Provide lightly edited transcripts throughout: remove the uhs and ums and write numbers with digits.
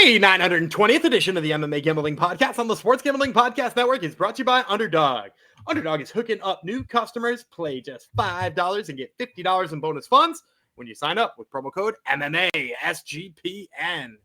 The 920th edition of the MMA Gambling Podcast on the Sports Gambling Podcast Network is brought to you by Underdog. Underdog is hooking up new customers. Play just $5 and get $50 in bonus funds when you sign up with promo code MMA SGPN.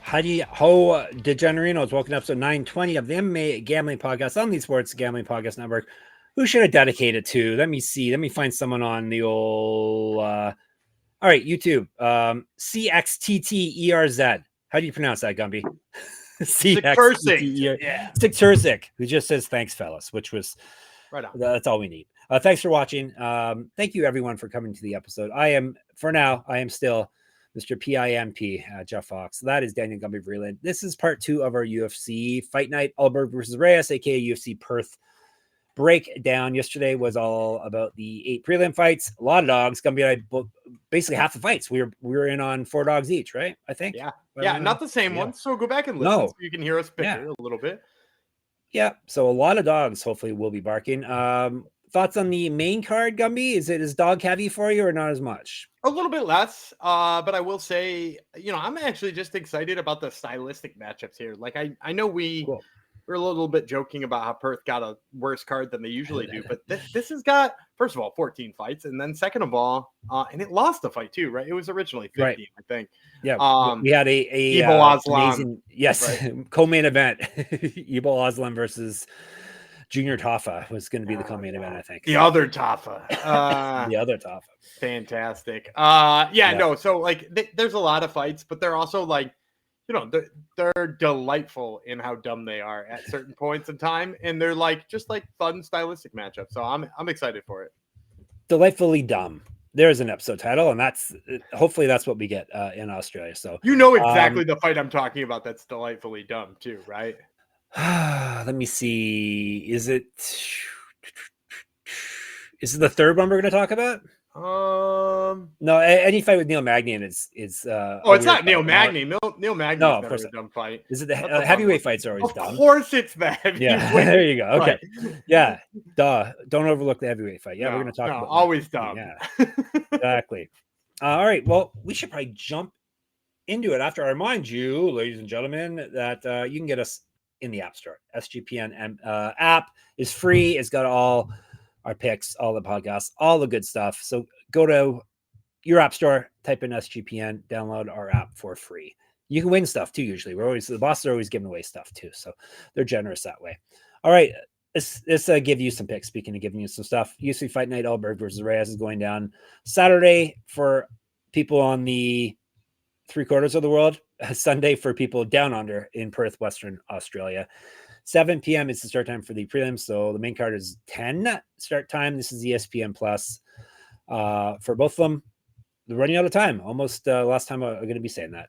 Howdy ho, degenerinos. Welcome to episode 920 of the MMA Gambling Podcast on the Sports Gambling Podcast Network. Who should I dedicate it to? Let me see. Let me find someone on the old... all right, YouTube. CXTTERZ. How do you pronounce that, Gumby? CXTTERZ. Yeah. Sikturzik, who just says, thanks, fellas, which was... Right on. That's all we need. Thanks for watching. Thank you, everyone, for coming to the episode. I am still... Mr. PIMP, Jeff Fox. That is Daniel Gumby Vreeland. This is part 2 of our UFC Fight Night, Ulberg versus Reyes, aka UFC Perth breakdown. Yesterday was all about the 8 prelim fights. A lot of dogs. Gumby and I basically half the fights. We were in on 4 dogs each, right? I think. Yeah. Not the same one. So go back and listen so you can hear us pick it a little bit. Yeah. So a lot of dogs. Hopefully, will be barking. Thoughts on the main card, Gumby? Is dog heavy for you or not as much? A little bit less, but I will say, I'm actually just excited about the stylistic matchups here. Like, I know we're a little bit joking about how Perth got a worse card than they usually do, but this has got, first of all, 14 fights, and then second of all, and it lost a fight too, right? It was originally 15, right. I think. Yeah, we had a Ebol Erslan, amazing, yes, right. Co-main event, Ebol Erslan versus Junior Tafa was going to be the co-main event, I think. The other Tafa. The other Tafa. Fantastic. No. So like, there's a lot of fights, but they're also like, they're delightful in how dumb they are at certain points in time, and they're like just like fun stylistic matchups. So I'm excited for it. Delightfully dumb. There's an episode title, and hopefully that's what we get in Australia. So exactly the fight I'm talking about. That's delightfully dumb too, right? Let me see. Is it the third one we're going to talk about? No, any fight with Neil Magny and it's it's not Neil Magny. Neil Magny. No, of course, a dumb fight. Is it the heavyweight fights are always dumb? Of course, it's the heavyweight. Yeah, there you go. Okay, yeah, duh. Don't overlook the heavyweight fight. Yeah, we're going to talk about always dumb. Yeah, exactly. All right. Well, we should probably jump into it after I remind you, ladies and gentlemen, that you can get us in the App Store. SGPN app is free. It's got all our picks, all the podcasts, all the good stuff. So go to your App Store, type in SGPN, download our app for free. You can win stuff too. Usually, the bosses are always giving away stuff too, so they're generous that way. All right, let's give you some picks. Speaking of giving you some stuff, UFC Fight Night, Ulberg versus Reyes is going down Saturday for people on the 3/4 of the world. Sunday for people down under in Perth, Western Australia. 7 p.m. is the start time for the prelims. So the main card is 10 start time. This is ESPN Plus for both of them. They're running out of time. Almost last time I'm going to be saying that.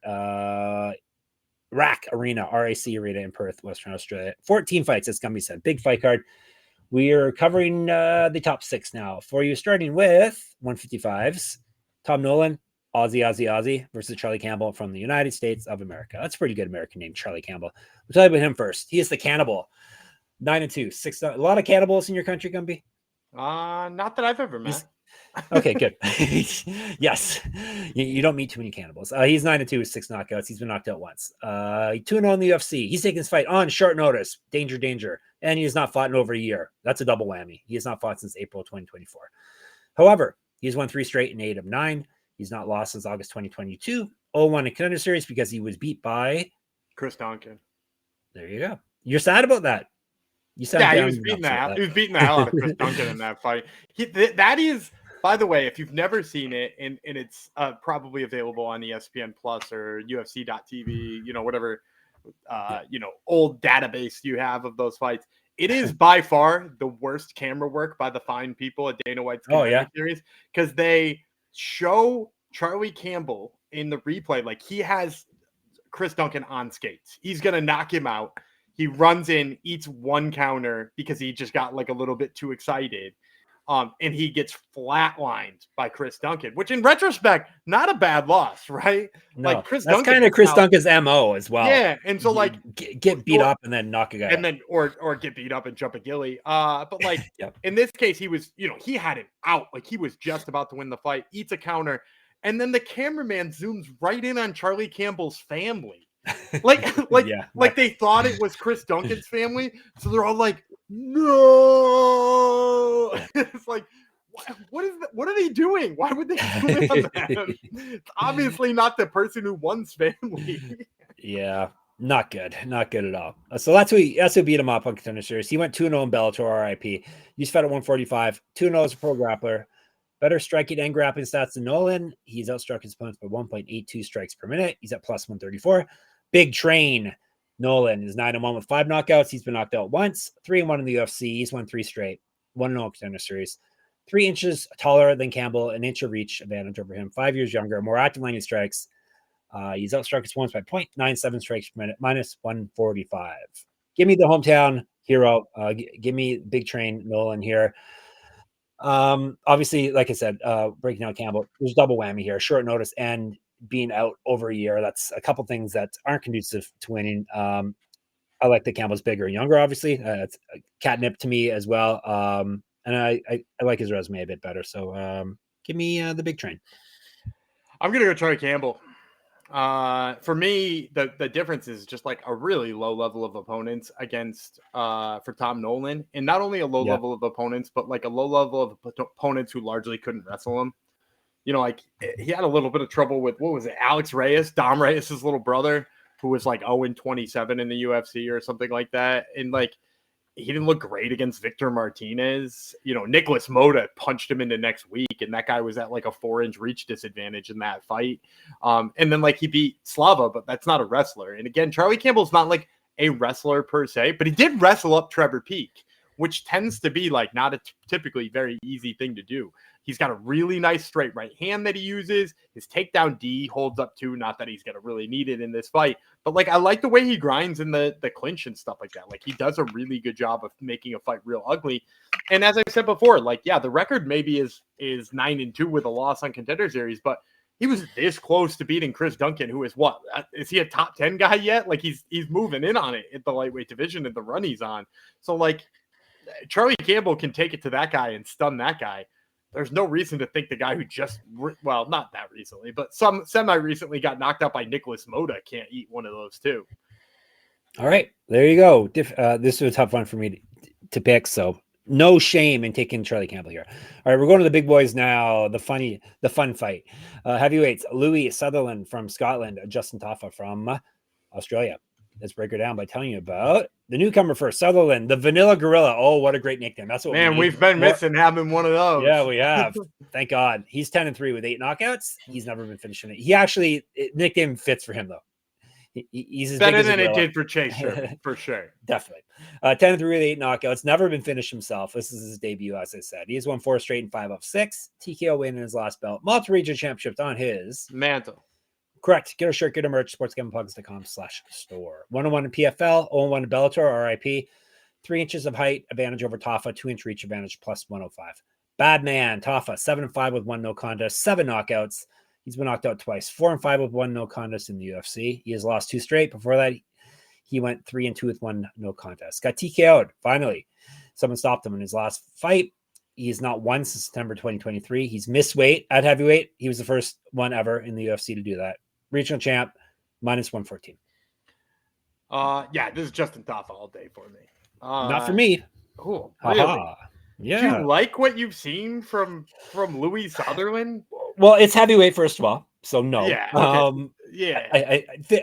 RAC Arena in Perth, Western Australia. 14 fights, it's going to be said. Big fight card. We are covering the top 6 now for you, starting with 155s. Tom Nolan. Aussie versus Charlie Campbell from the United States of America. That's a pretty good American name, Charlie Campbell. We'll tell you about him first. He is the cannibal. 9-2, 6. A lot of cannibals in your country, Gumby? Not that I've ever met. Okay, good. Yes. You don't meet too many cannibals. He's 9-2 with 6 knockouts. He's been knocked out once. 2-0 in the UFC. He's taking his fight on short notice. Danger. And he has not fought in over a year. That's a double whammy. He has not fought since April 2024. However, he's won 3 straight in 8 of 9. He's not lost since August 2022. 0-1 in Contender Series because he was beat by Chris Duncan. There you go. You're sad about that. He was beating the hell out of Chris Duncan in that fight. That is, by the way, if you've never seen it, and it's probably available on ESPN Plus or UFC.tv, whatever, old database you have of those fights. It is by far the worst camera work by the fine people at Dana White's Contender Series because they show Charlie Campbell in the replay like he has Chris Duncan on skates. He's going to knock him out. He runs in, eats one counter because he just got like a little bit too excited. And he gets flatlined by Chris Duncan, which in retrospect, not a bad loss, right? No, like Chris that's Duncan kind of Chris Duncan's MO as well. Yeah, and so like get beat up and then knock a guy, and then or get beat up and jump a ghillie. But like in this case, he was, he had it out, like he was just about to win the fight, eats a counter, and then the cameraman zooms right in on Charlie Campbell's family. Like they thought it was Chris Duncan's family, so they're all like, "No!" It's like, what are they doing? Why would they zoom in on that? It's obviously not the person who won's family. Yeah, not good at all. So that's who beat him up on Contender Series. He went 2-0 in Bellator, RIP. He's fed at 145, 2-0 as a pro grappler. Better striking and grappling stats than Nolan. He's outstruck his opponents by 1.82 strikes per minute. He's at plus 134. Big Train Nolan is 9-1 with 5 knockouts. He's been knocked out once. 3-1 in the UFC. He's won 3 straight. 1-0 Contender Series. 3 inches taller than Campbell, an inch of reach advantage over him. 5 years younger, more active landing strikes. He's outstruck his opponents by 0.97 strikes per minute, minus 145. Give me the hometown hero. Give me Big Train Nolan here. Obviously, like I said, breaking down Campbell, there's double whammy here, short notice and being out over a year. That's a couple things that aren't conducive to winning. I like that Campbell's bigger and younger, obviously. It's catnip to me as well. And I like his resume a bit better. So give me the Big Train. I'm going to go Charlie Campbell. For me, the difference is just like a really low level of opponents against for Tom Nolan, and not only a low level of opponents, but like a low level of opponents who largely couldn't wrestle him. Like he had a little bit of trouble with, what was it, Alex Reyes, Dom Reyes' little brother, who was like 0-27 in the UFC or something like that, and like he didn't look great against Victor Martinez. Nicholas Moda punched him into next week, and that guy was at like a 4-inch reach disadvantage in that fight. And then like he beat Slava, but that's not a wrestler. And again, Charlie Campbell's not like a wrestler per se, but he did wrestle up Trevor Peake, which tends to be like not a typically very easy thing to do. He's got a really nice straight right hand that he uses. His takedown D holds up too. Not that he's going to really need it in this fight, but like I like the way he grinds in the clinch and stuff like that. Like he does a really good job of making a fight real ugly. And as I said before, like, yeah, the record maybe is 9-2 with a loss on Contender Series, but he was this close to beating Chris Duncan, who is what? Is he a top 10 guy yet? Like he's moving in on it at the lightweight division and the run he's on. So like Charlie Campbell can take it to that guy and stun that guy. There's no reason to think the guy who just, well, not that recently, but some semi-recently got knocked out by Nicholas Moda can't eat one of those too. All right, there you go. This was a tough one for me to pick, so no shame in taking Charlie Campbell here. All right, we're going to the big boys now. The fun fight. Heavyweights, Louie Sutherland from Scotland, Justin Tafa from Australia. Let's break her down by telling you about the newcomer first, Sutherland, the Vanilla Gorilla. Oh, what a great nickname. That's what we've been missing having one of those. Yeah, we have. Thank God. He's 10-3 with 8 knockouts. He's never been finishing it. He actually, nickname fits for him, though. He's as better big than as it did for Chase, for sure. Definitely. 10-3 with 8 knockouts. Never been finished himself. This is his debut, as I said. He's won 4 straight and 5 of 6. TKO win in his last belt. Multiple region championships on his mantle. Correct. Get a shirt, get a merch, sportsgamblingplugs.com/store. 101 in PFL, 0-1 in Bellator, RIP. 3 inches of height, advantage over Tafa, 2-inch reach advantage, plus 105. Bad man, Tafa, 7-5 with 1 no contest, 7 knockouts. He's been knocked out twice, 4-5 with 1 no contest in the UFC. He has lost 2 straight. Before that, he went 3-2 with 1 no contest. Got TKO'd, finally. Someone stopped him in his last fight. He has not won since September 2023. He's missed weight at heavyweight. He was the first one ever in the UFC to do that. Regional champ, minus 114. Yeah, this is Justin Tafa all day for me. Not for me. Oh, really? Yeah. Do you like what you've seen from Louie Sutherland? Well, it's heavyweight, first of all, so no. Yeah. Okay. Yeah.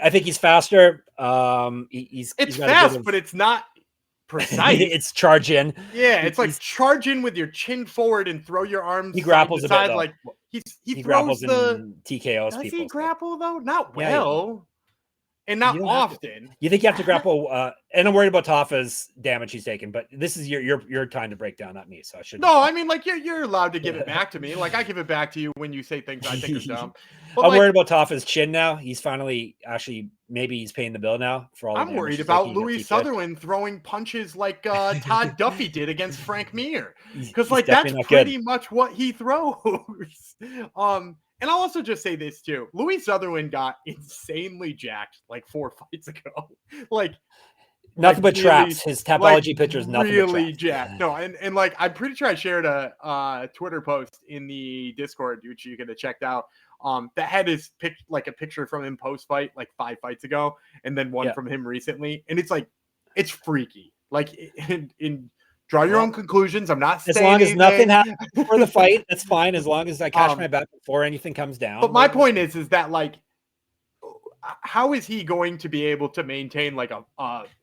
I think he's faster. He's fast, but it's not precise. It's charge in. Yeah, it's like charge in with your chin forward and throw your arms. He grapples side, a bit, like he grapples the and TKOs. Does people. he grapple though? Not well. and not often. You think you have to grapple? And I'm worried about Tafa's damage he's taken, but this is your time to break down, not me. So I should. No, I mean, like you're allowed to give it back to me. Like I give it back to you when you say things I think are dumb. But I'm worried about Tafa's chin now. He's finally maybe he's paying the bill now for all. I'm worried about Louie Sutherland throwing punches like Todd Duffy did against Frank Mir, because like that's pretty much what he throws. And I'll also just say this too: Louie Sutherland got insanely jacked like 4 fights ago. Like nothing but traps. His Tapology pictures nothing really but jacked. No, and like I'm pretty sure I shared a Twitter post in the Discord, which you could have checked out. That had his like a picture from him post fight like 5 fights ago, and then one from him recently, and it's like it's freaky. Like in draw your own conclusions. I'm not saying as long as nothing happens before the fight, that's fine. As long as I catch my back before anything comes down. But my point is that like, how is he going to be able to maintain like a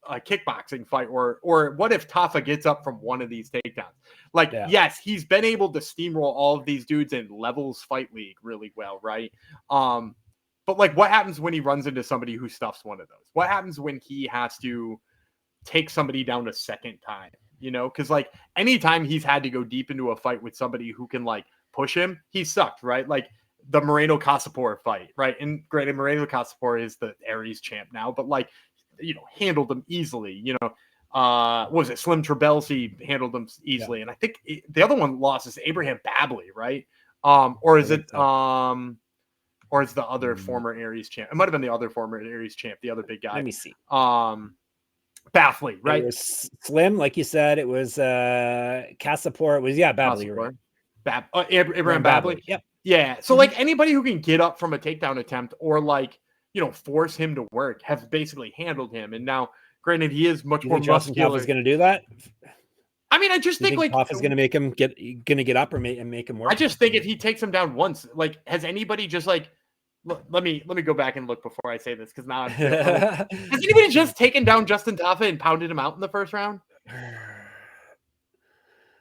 kickboxing fight, or what if Tafa gets up from one of these takedowns? Like, yes, he's been able to steamroll all of these dudes in Levels Fight League really well, right? But like, what happens when he runs into somebody who stuffs one of those? What happens when he has to take somebody down a second time? You know, because like anytime he's had to go deep into a fight with somebody who can like push him, he sucked, right? Like the Moreno Casapor fight, right? And granted, Moreno Casapor is the Aries champ now, but like, you know, handled him easily. You know, what was it? Slim Trabelsi handled him easily, and I think the other one lost is Abraham Babley, right? Or is it or is the other former Aries champ? It might have been the other former Aries champ, the other big guy. Let me see. Baffley, right? It was Slim, like you said. It was Casapor. It was Babley. Right? Abraham Babley. Yep. Yeah. So like anybody who can get up from a takedown attempt or like, you know, force him to work have basically handled him. And now, granted, he is much more muscular. Tafa's going to do that. I mean, I just think like Tafa's going to make him get up or make him work. I just think if he takes him down once, like, has anybody just like? Let me go back and look before I say this, because now has anybody just taken down Justin Tafa and pounded him out in the first round?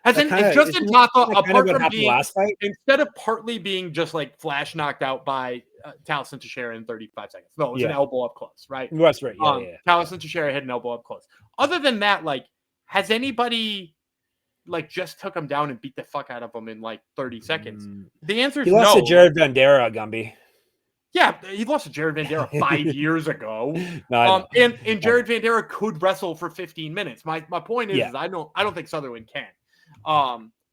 Justin Tafa, apart from being last fight, instead of partly being just like flash knocked out by Taliesin Teixeira in 35 seconds, no, it was an elbow up close, right? That's right. Taliesin Teixeira had an elbow up close. Other than that, like, has anybody like just took him down and beat the fuck out of him in like 30 seconds? The answer is no. He lost to Jared Vandera, Gumby. Yeah, he lost to Jared Vandera 5 years ago. And Jared Vandera could wrestle for 15 minutes. My point is I don't think Sutherland can.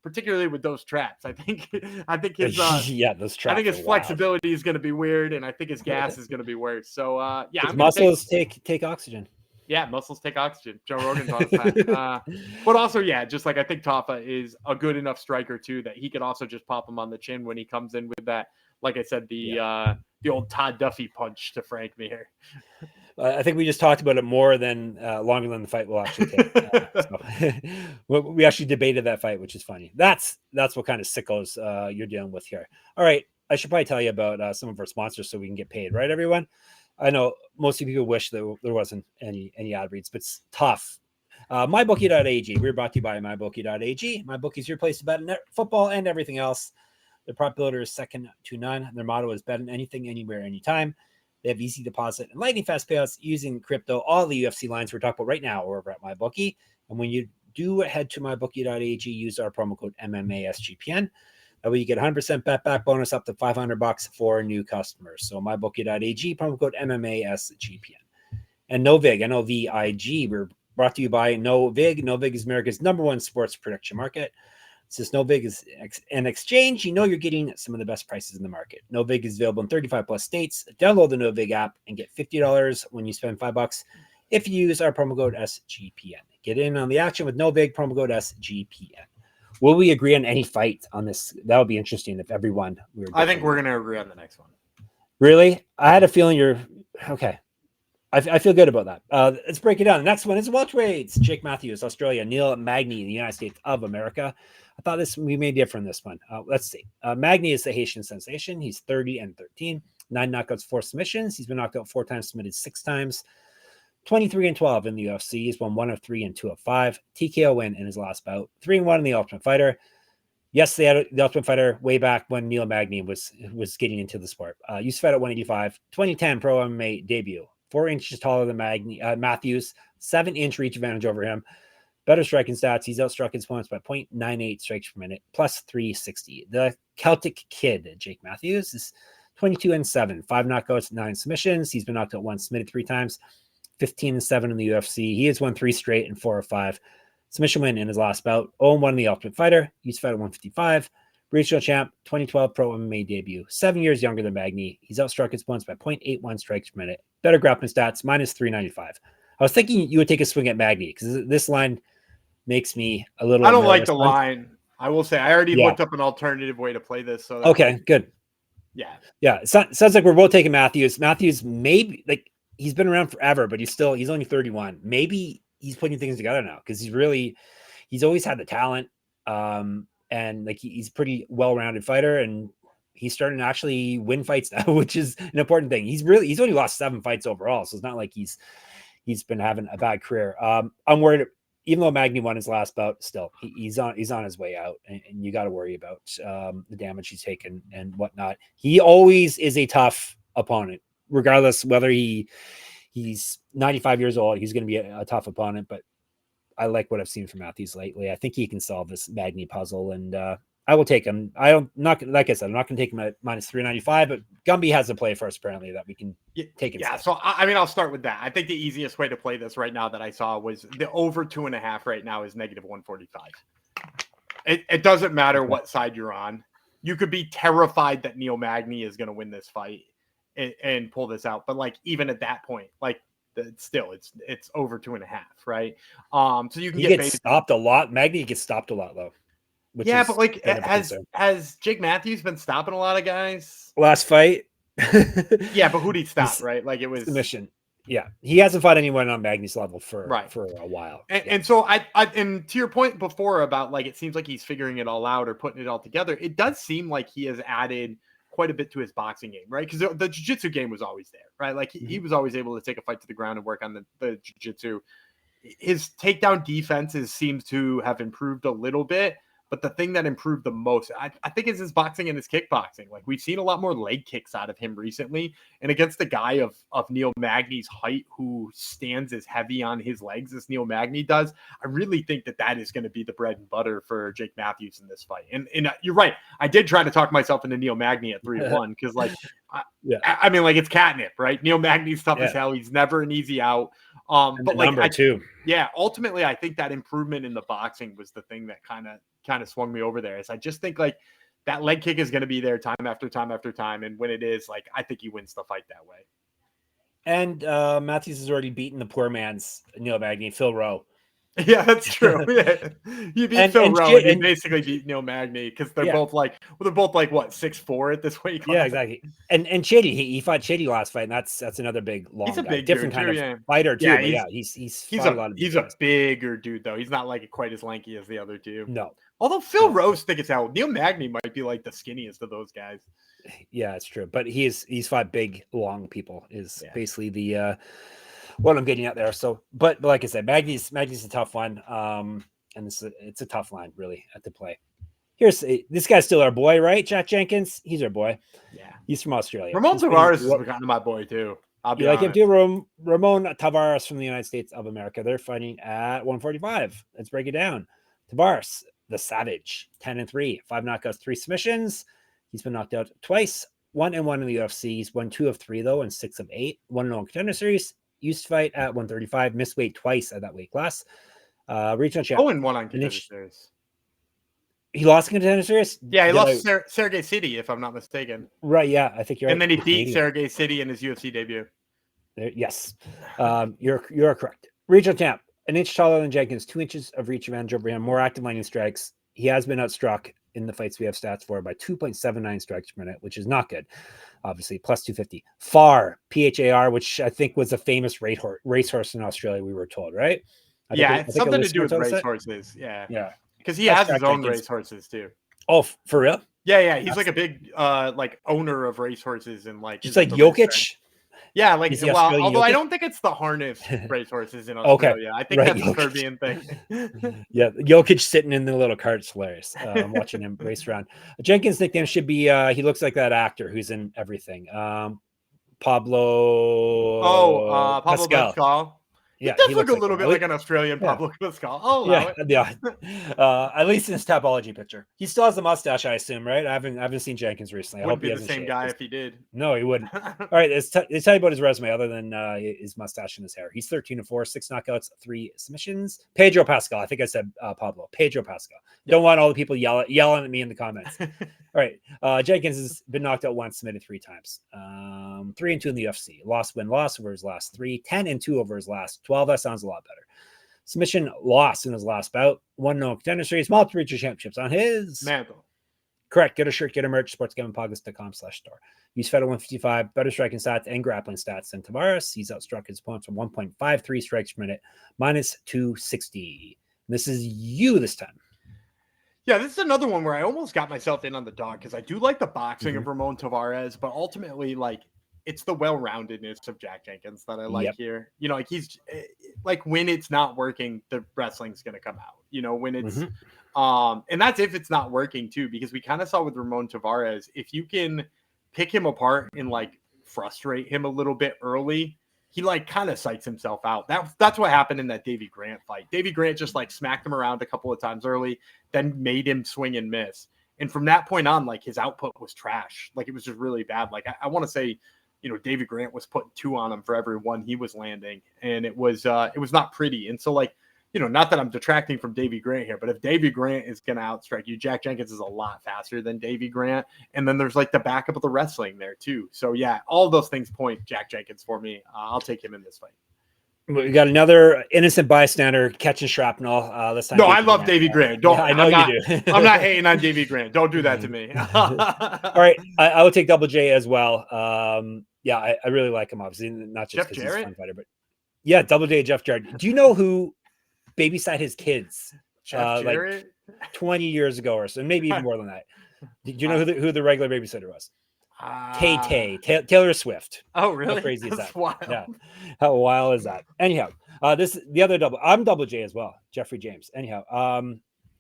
Particularly with those traps. I think his those traps. I think his flexibility is going to be weird, and I think his gas is going to be weird. So his muscles take oxygen. Yeah, muscles take oxygen. Joe Rogan's on his side. But also, just like I think Tafa is a good enough striker too that he could also just pop him on the chin when he comes in with that. Like I said, the old Todd Duffy punch to Frank Mir. I think we just talked about it more than longer than the fight will actually take. We actually debated that fight, which is funny. That's what kind of sickos you're dealing with here. All right, I should probably tell you about some of our sponsors so we can get paid, right, everyone? I know most of you wish there wasn't any ad reads, but it's tough. MyBookie.ag. We're brought to you by MyBookie.ag. MyBookie is your place to bet on football and everything else. Their prop builder is second to none. Their motto is bet on anything, anywhere, anytime. They have easy deposit and lightning fast payouts using crypto. All the UFC lines we're talking about right now are over at MyBookie. And when you do head to MyBookie.ag, use our promo code MMASGPN. That way you get 100% bet back bonus up to $500 for new customers. So MyBookie.ag, promo code MMASGPN. And Novig, Novig. We're brought to you by Novig. Novig is America's #1 sports prediction market. Since Novig is an exchange, you know you're getting some of the best prices in the market. Novig is available in 35 plus states. Download the Novig app and get $50 when you spend $5 if you use our promo code SGPN. Get in on the action with Novig, promo code SGPN. Will we agree on any fight on this? That would be interesting if everyone. I think we're going to agree on the next one. Really? I had a feeling you're okay. I feel good about that. Let's break it down. The next one is welterweights. Jake Matthews, Australia. Neil Magny, the United States of America. I thought we may differ in this one. Let's see. Magny is the Haitian sensation. He's 30-13, 9 knockouts, 4 submissions. He's been knocked out 4 times, submitted 6 times. 23-12 in the UFC. He's won 1 of 3 and 2 of 5. TKO win in his last bout. 3-1 in the Ultimate Fighter. Yes, they had the Ultimate Fighter way back when Neil Magny was getting into the sport. Used to fight at 185. 2010 Pro MMA debut. 4 inches taller than Magny, Matthews, 7-inch reach advantage over him. Better striking stats. He's outstruck his opponents by 0.98 strikes per minute, plus 360. The Celtic Kid, Jake Matthews, is 22-7, 5 knockouts, 9 submissions. He's been knocked out once, submitted 3 times, 15-7 in the UFC. He has won 3 straight and 4 of 5. Submission win in his last bout. 0-1 in the Ultimate Fighter. Used to fight at 155. Regional champ, 2012 pro MMA debut. 7 years younger than Magny. He's outstruck his opponents by 0.81 strikes per minute. Better grappling stats, minus 395. I was thinking you would take a swing at Magny because this line makes me a little. I don't like the line. I will say I already looked up an alternative way to play this. So okay, good. Yeah. It sounds like we're both taking Matthews. Matthews, maybe like he's been around forever, but he's only 31. Maybe he's putting things together now because he's always had the talent. And like he's a pretty well-rounded fighter, and he's starting to actually win fights now, which is an important thing. He's only lost 7 fights overall, so it's not like he's been having a bad career. I'm worried. Even though Magny won his last bout, still he's on his way out, and you got to worry about the damage he's taken and whatnot. He always is a tough opponent, regardless whether he's 95 years old. He's going to be a tough opponent, but I like what I've seen from Matthews lately. I think he can solve this Magny puzzle, and I will take him. Like I said, I'm not going to take him at minus 395, but Gumby has a play first, apparently, that we can take him. Yeah, so I mean, I'll start with that. I think the easiest way to play this right now that I saw was the over 2.5 right now is negative 145. It doesn't matter what side you're on. You could be terrified that Neil Magny is going to win this fight and pull this out, but like even at that point, like still it's over 2.5, right? So you can get stopped a lot. Magny gets stopped a lot though. Yeah, but like has Jake Matthews been stopping a lot of guys? Last fight. Yeah, but who'd he stop, right? Like it was submission. Yeah, he hasn't fought anyone on Magny's level for a while. And so and to your point before about like it seems like he's figuring it all out or putting it all together. It does seem like he has added quite a bit to his boxing game, right? Because the jiu-jitsu game was always there, right? Like he was always able to take a fight to the ground and work on the jiu-jitsu. His takedown defenses seems to have improved a little bit. But the thing that improved the most, I think, is his boxing and his kickboxing. Like we've seen a lot more leg kicks out of him recently. And against the guy of Neil Magny's height who stands as heavy on his legs as Neil Magny does, I really think that is going to be the bread and butter for Jake Matthews in this fight. And you're right. I did try to talk myself into Neil Magny at 3-1 because like, I mean, like it's catnip, right? Neil Magny's tough as hell. He's never an easy out. But like ultimately, I think that improvement in the boxing was the thing that kind of swung me over there. Is I just think like that leg kick is going to be there time after time after time, and when it is, like I think he wins the fight that way. And Matthews has already beaten the poor man's Neil Magny, Phil Rowe. Yeah, that's true. Yeah. You beat Phil Rowe, and you basically beat Neil Magny because they're both like what 6'4" at this weight class. Yeah, exactly. And Chitty, he fought Chitty last fight, and that's another big long. He's a big different dude, kind of fighter too. Yeah, he's a bigger dude though. He's not like quite as lanky as the other two. No. Although Phil Rowe's thick as hell, Neil Magny might be like the skinniest of those guys. Yeah, it's true. But he's fought big, long people. Is basically the what I'm getting at there. So, but like I said, Magny's a tough one. And it's a tough line really to play. Here's this guy's still our boy, right? Jack Jenkins. He's our boy. Yeah, he's from Australia. Ramon Tavares is kind of my boy too. I'll be like him too. Ramon Tavares from the United States of America. They're fighting at 145. Let's break it down. Tavares, the Savage, 10-3, 5 knockouts, 3 submissions. He's been knocked out twice, 1-1 in the UFC. He's won 2 of 3 though, and 6 of 8. 1-0 Contender Series. Used to fight at 135, missed weight twice at that weight class. Regional champ. 0-1 on Contender Series. He lost Contender Series? Yeah, he lost Sergey City, if I'm not mistaken. Right, yeah, I think you're right. And then he beat Sergey City in his UFC debut. Yes, you're correct. Regional champ, an inch taller than Jenkins, 2 inches of reach advantage over him, more active landing strikes. He has been outstruck in the fights we have stats for by 2.79 strikes per minute, which is not good. Obviously, plus 250. Phar, PHAR, which I think was a famous racehorse in Australia, we were told, right? It's something to do with racehorses. Yeah. Because he has his own racehorses too. Oh, for real? Yeah. He's like a big owner of racehorses and like just like Jokic. Yeah, like although I don't think it's the harness racehorses in Australia. Okay. I think that's a Caribbean thing. Yeah, Jokic sitting in the little cart's hilarious. I'm watching him race around. Jenkins' nickname should be he looks like that actor who's in everything. Pablo. Pablo Pascal. Yeah, he does look a little bit like an Australian Pablo Pascal. I'll allow it. Yeah. At least in his Tapology picture, he still has the mustache, I assume, right? I haven't seen Jenkins recently. I hope he hasn't the same shaved. guy if he did. No, he wouldn't. All right, let's tell you about his resume other than his mustache and his hair. He's 13-4, 6 knockouts, 3 submissions. Pedro Pascal. I think I said Pablo. Pedro Pascal. Don't want all the people yelling at me in the comments. All right, Jenkins has been knocked out once, submitted 3 times. 3-2 in the UFC. Loss over his last 3. 10-2 over his last 12. That sounds a lot better. Submission loss in his last bout. 1 no contender series. Multiple regional championships on his mantle. Correct. Get a shirt, get a merch. sportsgamblingpodcast.com/store. Use Fed 155. Better striking stats and grappling stats than Tavares. He's outstruck his opponents from 1.53 strikes per minute, minus 260. This is you this time. Yeah, this is another one where I almost got myself in on the dog because I do like the boxing of Ramon Tavares, but ultimately, like, it's the well-roundedness of Jack Jenkins that I like here. You know, like he's like when it's not working, the wrestling's going to come out. You know, when it's and that's if it's not working too, because we kind of saw with Ramon Tavares, if you can pick him apart and like frustrate him a little bit early, he like kind of psychs himself out. That's what happened in that Davy Grant fight. Davy Grant just like smacked him around a couple of times early, then made him swing and miss. And from that point on, like his output was trash. Like it was just really bad. Like I want to say, you know, Davy Grant was putting 2 on him for every 1 he was landing, and it was not pretty. And so, like, you know, not that I'm detracting from Davy Grant here, but if Davy Grant is going to outstrike you, Jack Jenkins is a lot faster than Davy Grant. And then there's like the backup of the wrestling there too. So yeah, all of those things point Jack Jenkins for me. I'll take him in this fight. We got another innocent bystander catching shrapnel. This time. No, I love Davy Grant. Don't. Yeah, I know you do. I'm not hating on Davy Grant. Don't do that to me. All right, I would take Double J as well. Yeah, I really like him, obviously, not just because he's a fun fighter, but yeah, Double J, Jeff Jarrett. Do you know who babysat his kids like 20 years ago or so, maybe even more than that? Did you know who the regular babysitter was? Taylor Swift. Oh, really? How crazy is that? Wild. Yeah. How wild is that? Anyhow, this the other double. I'm Double J as well, Jeffrey James. Anyhow,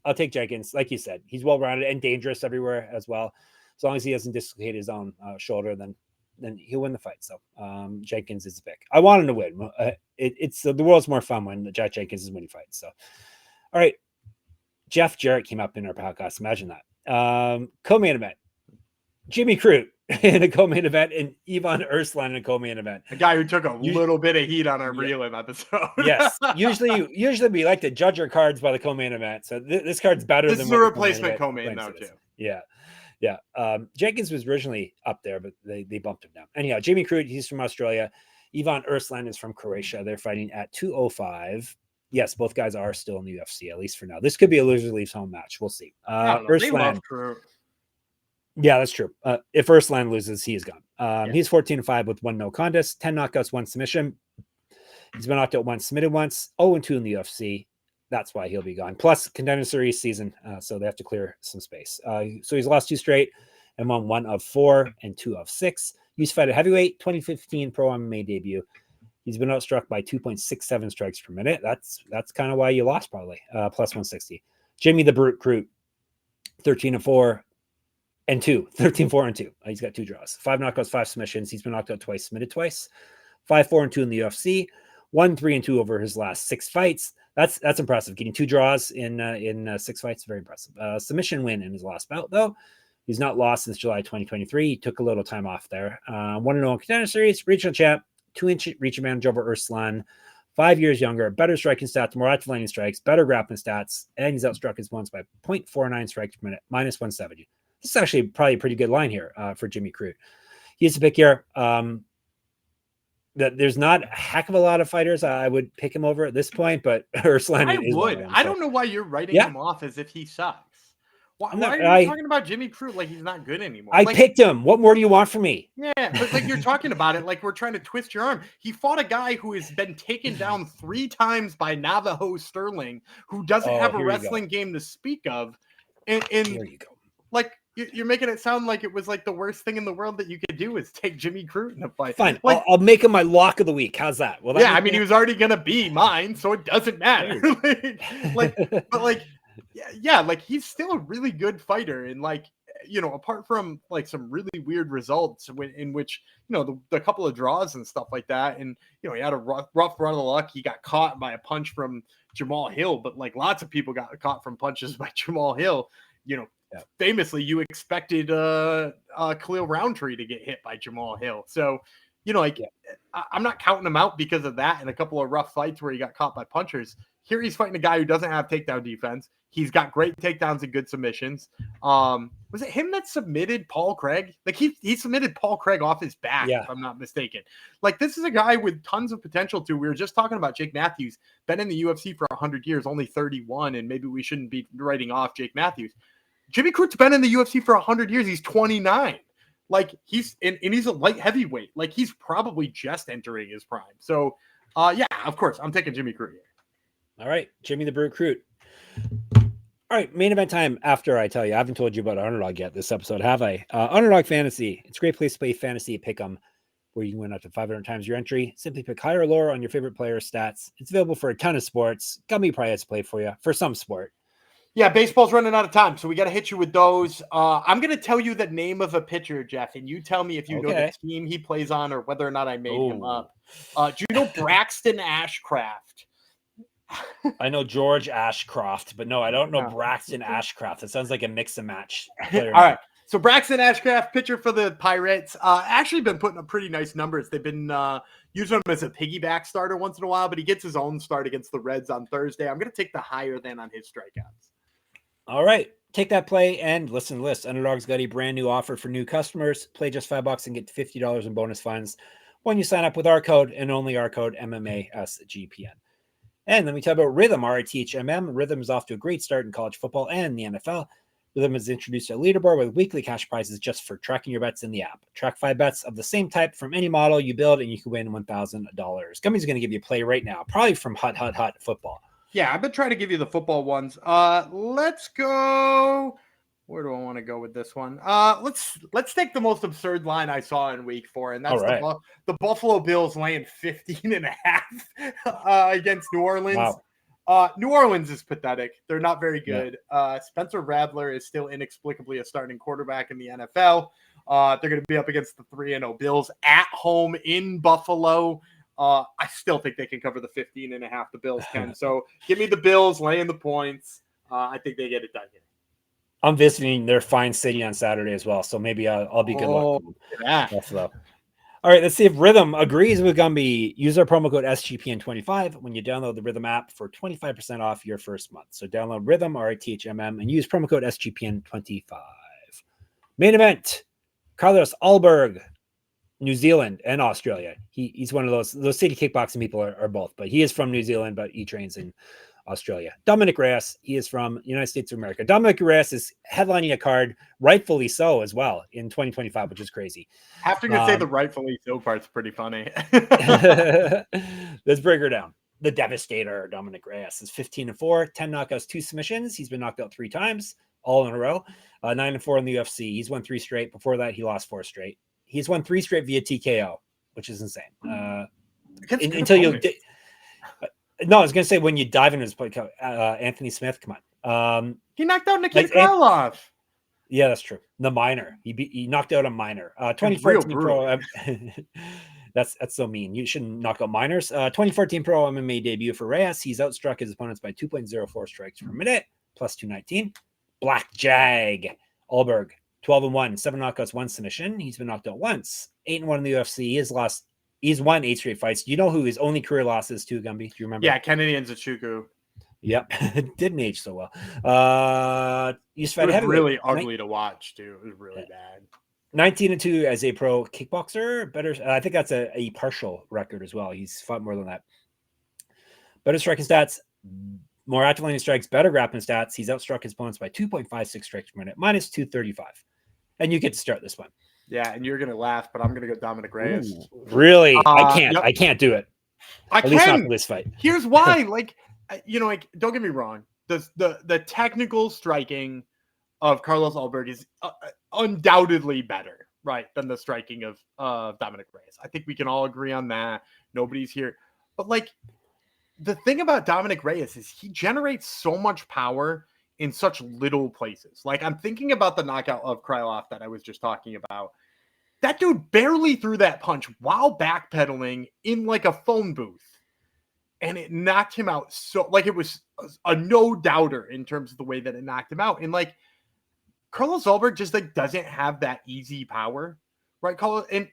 I'll take Jenkins. Like you said, he's well-rounded and dangerous everywhere as well. As long as he doesn't dislocate his own shoulder, then he'll win the fight. So Jenkins is the pick. I want him to win. It's the world's more fun when Jack Jenkins is winning fights. So, all right, Jeff Jarrett came up in our podcast. Imagine that. Co-main event: Jimmy Crute in a co-main event, and Ivan Erslan in a co-main event. A guy who took a little bit of heat on our prelim episode. Yes, usually we like to judge our cards by the co-main event. So this card's better. This is a replacement co-main though too. Yeah. Jenkins was originally up there, but they bumped him down. Anyhow, Jimmy Crute, he's from Australia. Ivan Erslan is from Croatia. They're fighting at 205. Yes, both guys are still in the UFC, at least for now. This could be a loser leaves home match. We'll see. Erslan. Yeah, that's true. If Erslan loses, he is gone. He's 14-5 with 1 no contest, 10 knockouts, 1 submission. He's been knocked out once, submitted once, 0-2 in the UFC. That's why he'll be gone. Plus, contender series season, so they have to clear some space. So he's lost 2 straight and won 1 of 4 and 2 of 6. Used to fight at heavyweight, 2015 pro MMA debut. He's been outstruck by 2.67 strikes per minute. That's kind of why you lost, probably. Plus 160. Jimmy the Brute Crute, 13-4 and 2. 13-4 and 2. He's got 2 draws. 5 knockouts, 5 submissions. He's been knocked out twice, submitted twice. 5-4 and 2 in the UFC. 1-3-2 over his last 6 fights. That's impressive. Getting 2 draws in 6 fights, very impressive. Submission win in his last bout, though. He's not lost since July 2023. He took a little time off there. 1-0 contender series, regional champ, 2-inch reach advantage over Erslan. 5 years younger, better striking stats, more active landing strikes, better grappling stats, and he's outstruck his opponents by 0.49 strikes per minute, minus 170. This is actually probably a pretty good line here for Jimmy Crute. He's a pick here. There's not a heck of a lot of fighters I would pick him over at this point, but Erslan I would. I don't know why you're writing him off as if he sucks. Why are you talking about Jimmy Crute like he's not good anymore? I picked him. What more do you want from me? Yeah, but like you're talking about it like we're trying to twist your arm. He fought a guy who has been taken down 3 times by Navajo Sterling, who doesn't have a wrestling game to speak of. And here you go. Like you're making it sound like it was like the worst thing in the world that you could do is take Jimmy Crute in a fight. Fine, like, I'll make him my lock of the week. How's that? Well, yeah, I mean, he was already gonna be mine, so it doesn't matter. But like, yeah, like he's still a really good fighter, and like apart from like some really weird results in which, the couple of draws and stuff like that. And, he had a rough run of luck. He got caught by a punch from Jamal Hill, but like lots of people got caught from punches by Jamal Hill. Famously, you expected Khalil Roundtree to get hit by Jamal Hill. So, I'm not counting him out because of that and a couple of rough fights where he got caught by punchers. Here he's fighting a guy who doesn't have takedown defense. He's got great takedowns and good submissions. Was it him that submitted Paul Craig? Like he submitted Paul Craig off his back, if I'm not mistaken. Like this is a guy with tons of potential too. We were just talking about Jake Matthews, been in the UFC for 100 years, only 31, and maybe we shouldn't be writing off Jake Matthews. Jimmy Crute's been in the UFC for 100 years. He's 29. Like he's a light heavyweight. Like he's probably just entering his prime. So, of course, I'm taking Jimmy Crute here. All right, Jimmy the Brute Crute. All right, main event time. After I tell you, I haven't told you about Underdog yet this episode, have I? Underdog Fantasy. It's a great place to play fantasy pick'em, where you can win up to 500 times your entry. Simply pick higher or lower on your favorite player's stats. It's available for a ton of sports. Gummy probably has to play for you for some sport. Yeah, baseball's running out of time, so we got to hit you with those. I'm going to tell you the name of a pitcher, Jeff, and you tell me if you know the team he plays on or whether or not I made him up. Do you know Braxton Ashcraft? I know George Ashcroft, but no, I don't know Braxton Ashcraft. It sounds like a mix and match player. All right. So Braxton Ashcraft, pitcher for the Pirates, actually been putting up pretty nice numbers. They've been using him as a piggyback starter once in a while, but he gets his own start against the Reds on Thursday. I'm going to take the higher than on his strikeouts. All right. Take that play and listen to this. Underdog's got a brand new offer for new customers. Play just $5 and get $50 in bonus funds when you sign up with our code and only our code MMA SGPN. And then we talk about Rhythm, RITHMM. Rhythm is off to a great start in college football and the NFL. Rhythm has introduced a leaderboard with weekly cash prizes just for tracking your bets in the app. Track 5 bets of the same type from any model you build, and you can win $1,000. Gummy's going to give you a play right now, probably from Hot Football. Yeah, I've been trying to give you the football ones. Let's go. Where do I want to go with this one? Let's take the most absurd line I saw in week 4, and that's the Buffalo Bills laying 15.5 against New Orleans. Wow. New Orleans is pathetic. They're not very good. Yeah. Spencer Rattler is still inexplicably a starting quarterback in the NFL. They're going to be up against the 3-0 Bills at home in Buffalo. I still think they can cover the 15.5. The Bills can. So give me the Bills laying the points. I think they get it done here. I'm visiting their fine city on Saturday as well, so maybe I'll be good luck. Buffalo. All right, let's see if Rhythm agrees with Gumby. Use our promo code SGPN25 when you download the Rhythm app for 25% off your first month. So download Rhythm, RITHMM, and use promo code SGPN25. Main event, Carlos Ulberg, New Zealand and Australia. He's one of those city kickboxing people are both, but he is from New Zealand, but he trains in Australia. Dominick Reyes, he is from the United States of America. Dominick Reyes is headlining a card, rightfully so as well, in 2025, which is crazy. After you say the rightfully so part's pretty funny. Let's break her down. The Devastator, Dominick Reyes, is 15-4, 10 knockouts, 2 submissions. He's been knocked out 3 times, all in a row. 9-4 in the UFC. He's won 3 straight. Before that, he lost 4 straight. He's won 3 straight via TKO, which is insane. Until you... No, I was going to say when you dive into his play, Anthony Smith, come on. He knocked out Nikita Krylov. Yeah, that's true. The minor. He knocked out a minor. 2014 pro. That's so mean. You shouldn't knock out minors. 2014 pro MMA debut for Reyes. He's outstruck his opponents by 2.04 strikes per minute, plus 219. Black Jag. Ulberg, 12-1, 7 knockouts, 1 submission. He's been knocked out once. 8-1 in the UFC. He's won 8 straight fights. Do you know who his only career loss is to, Gumby? Do you remember? Yeah, Kennedy Nzechukwu. Yep. Didn't age so well. It was really ugly to watch, too. It was really bad. 19-2 as a pro kickboxer. Better. I think that's a partial record as well. He's fought more than that. Better striking stats. More active landing strikes. Better grappling stats. He's outstruck his opponents by 2.56 strikes per minute. Minus 235. And you get to start this one. Yeah, and you're gonna laugh, but I'm gonna go Dominick Reyes. Ooh, really? I can't. Yep. I can't do it. At least not for this fight. Here's why. Don't get me wrong. The technical striking of Carlos Ulberg is undoubtedly better, right, than the striking of Dominick Reyes. I think we can all agree on that. Nobody's here, but the thing about Dominick Reyes is he generates so much power in such little places. Like, I'm thinking about the knockout of Krylov that I was just talking about. That dude barely threw that punch while backpedaling in like a phone booth. And it knocked him out. So like, it was a no doubter in terms of the way that it knocked him out. And like, Carlos Ulberg just like doesn't have that easy power, right?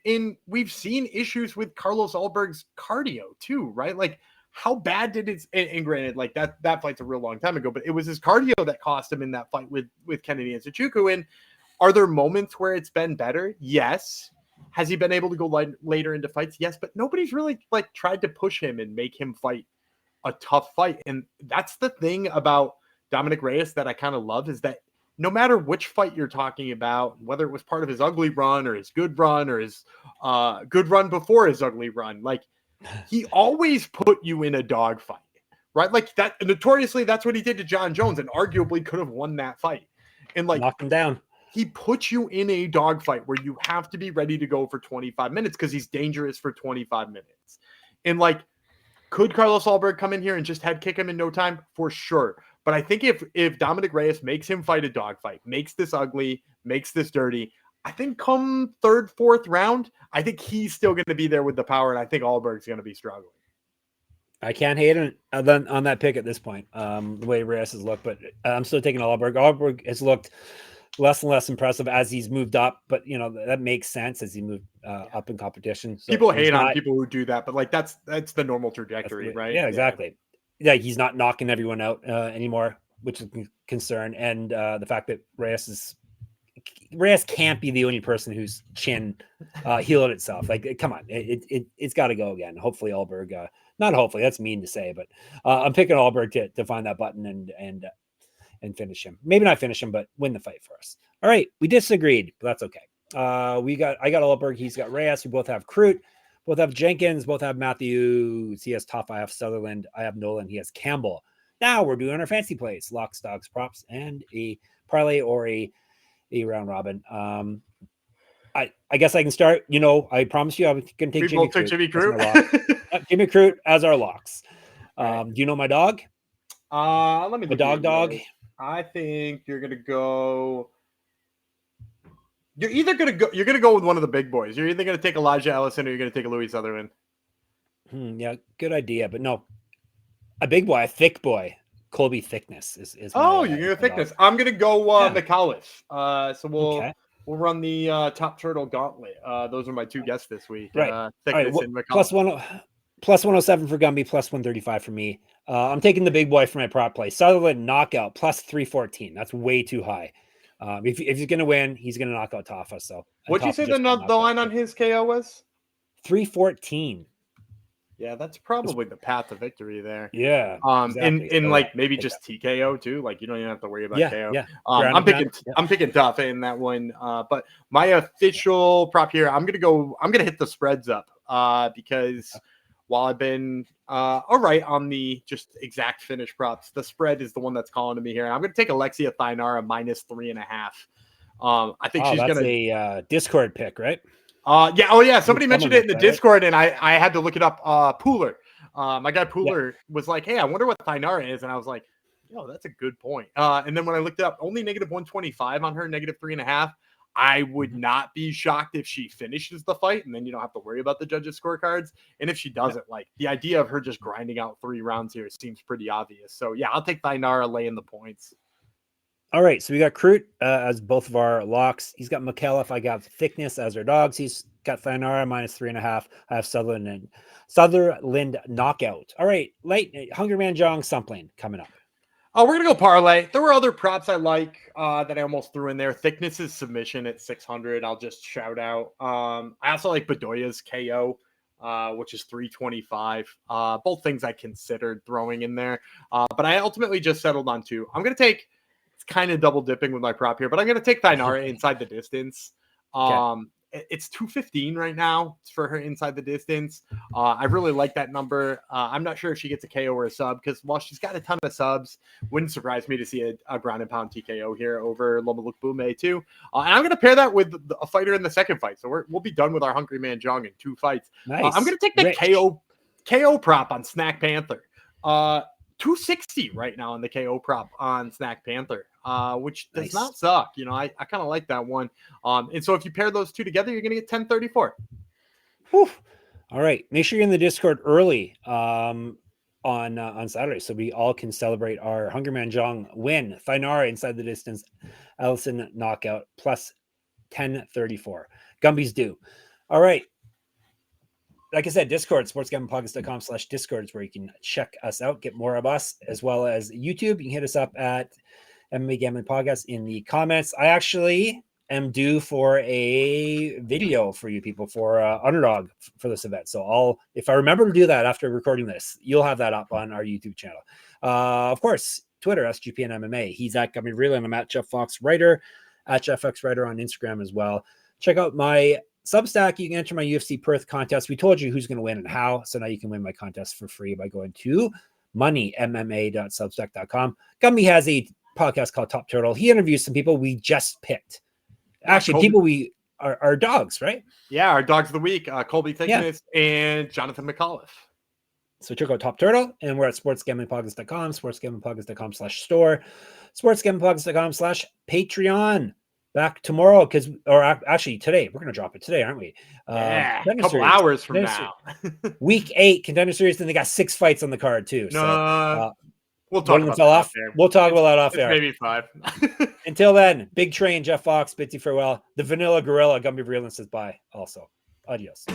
And we've seen issues with Carlos Ulberg's cardio too, right? Like, how bad did it? And granted, like that fight's a real long time ago, but it was his cardio that cost him in that fight with Kennedy and Nzechukwu. And are there moments where it's been better? Yes. Has he been able to go later into fights? Yes, but nobody's really like tried to push him and make him fight a tough fight. And that's the thing about Dominick Reyes that I kind of love, is that no matter which fight you're talking about, whether it was part of his ugly run or his good run or his good run before his ugly run, like, he always put you in a dogfight, right? Like, that notoriously, that's what he did to John Jones, and arguably could have won that fight. And like, knocked him down. He puts you in a dogfight where you have to be ready to go for 25 minutes because he's dangerous for 25 minutes. And like, could Carlos Ulberg come in here and just head kick him in no time? For sure. But I think if Dominick Reyes makes him fight a dogfight, makes this ugly, makes this dirty, I think come third, fourth round, I think he's still going to be there with the power, and I think Ulberg's going to be struggling. I can't hate him on that pick at this point, the way Reyes has looked, but I'm still taking Ulberg. Ulberg has looked less and less impressive as he's moved up, but you know, that makes sense as he moved up in competition. So people hate on people who do that, but like, that's the normal trajectory, right? Yeah, exactly. Yeah, he's not knocking everyone out anymore, which is a concern. And the fact that Reyes can't be the only person whose chin healed itself. Like, come on, it's got to go again. Hopefully Ulberg, not hopefully, that's mean to say, but I'm picking Ulberg to find that button and finish him. Maybe not finish him, but win the fight for us. All right, we disagreed, but that's okay. I got Ulberg, he's got Reyes. We both have Crute, both have Jenkins, both have Matthews. He has Tafa, I have Sutherland, I have Nolan, he has Campbell. Now we're doing our fancy plays, locks, dogs, props, and a parlay or a round robin. I guess I can start. You know, I promise you I was going to take Jimmy Crute. Jimmy Crute as our locks. Right. Do you know my dog? Let me. The dog. I think you're gonna go. You're either gonna go. You're gonna go with one of the big boys. You're either gonna take Elijah Ellison or you're gonna take a Louie Sutherland. Yeah, good idea, but no, a big boy, a thick boy. Colby Thickness is. You're gonna go Thickness. Dog. I'm gonna go McAuliffe. So we'll run the Top Turtle Gauntlet. Those are my two guests this week. Right. Thickness and McAuliffe. Plus 107 for Gumby, plus 135 for me. I'm taking the big boy for my prop play. Sutherland knockout, plus 314. That's way too high. If he's going to win, he's going to knock out Tafa. So what'd you say the line on his KO was? 314. Yeah, that's probably the path to victory there. Yeah. Exactly. In like maybe just TKO too. Like, you don't even have to worry about KO. Yeah. I'm picking Tafa in that one. But my official prop here, I'm gonna hit the spreads up because while I've been all right on the just exact finish props, the spread is the one that's calling to me here. I'm going to take Alexia Thainara minus 3.5. I think she's going to a Discord pick, right? Yeah. Oh yeah. Somebody mentioned it in the Discord, and I had to look it up. Pooler, my guy Pooler was like, "Hey, I wonder what Thainara is," and I was like, "Yo, that's a good point." And then when I looked it up, only negative 125 on her, negative 3.5. I would not be shocked if she finishes the fight, and then you don't have to worry about the judges' scorecards. And if she doesn't, like, the idea of her just grinding out 3 rounds here seems pretty obvious. So yeah, I'll take Thainara laying the points. All right, so we got Crute as both of our locks. He's got McAuliffe. I got Thickness as our dogs. He's got Thainara minus 3.5. I have Sutherland knockout. All right, Hungry Man Jong Sumpling coming up. Oh, we're going to go parlay. There were other props I like that I almost threw in there. Thickness's submission at 600. I'll just shout out. I also like Bedoya's KO, which is 325. Both things I considered throwing in there. But I ultimately just settled on 2. I'm going to take, it's kind of double dipping with my prop here, but I'm going to take Thainara inside the distance. It's 215 right now for her inside the distance. I really like that number. I'm not sure if she gets a KO or a sub because while she's got a ton of subs, wouldn't surprise me to see a ground and pound TKO here over Lomaluk Bume too. And I'm going to pair that with a fighter in the second fight. So we'll be done with our Hungry Man Jong in 2 fights. Nice. I'm going to take the KO prop on Snack Panther. 260 right now in the KO prop on Snack Panther, which does Nice. not suck. You know, I kind of like that one. And so if you pair those two together, you're going to get 1034. Whew. All right. Make sure you're in the Discord early on Saturday so we all can celebrate our Hungerman Jong win. Thainara inside the distance, Ellison knockout plus 1034. Gumby's due. All right. Like I said, Discord, sportsgamblingpodcast.com/Discord is where you can check us out, get more of us, as well as YouTube. You can hit us up at MMA Gambling Podcast in the comments. I actually am due for a video for you people for Underdog for this event. So if I remember to do that after recording this, you'll have that up on our YouTube channel. Of course, Twitter, SGPN MMA. He's at Gummy Real, and I'm at Jeff Fox Writer, at Jeff Fox Writer on Instagram as well. Check out my Substack. You can enter my UFC Perth contest. We told you who's going to win and how. So now you can win my contest for free by going to moneymma.substack.com. Gumby has a podcast called Top Turtle. He interviews some people we just picked. Actually, people we are dogs, right? Yeah, our dogs of the week, Colby Thickness and Jonathan McAuliffe. So check out Top Turtle, and we're at sportsgamblingpodcast.com, sportsgamblingpodcast.com/store, sportsgamblingpodcast.com/Patreon. Back tomorrow, actually today. We're going to drop it today, aren't we? Yeah, a couple hours from now. Week 8 Contender Series, and they got 6 fights on the card too. So we'll talk about that off there. We'll talk about that off there. Maybe 5. Until then, Big Train, Jeff Fox, Bitsy farewell. The Vanilla Gorilla, Gumby Vreeland says bye. Also, adios.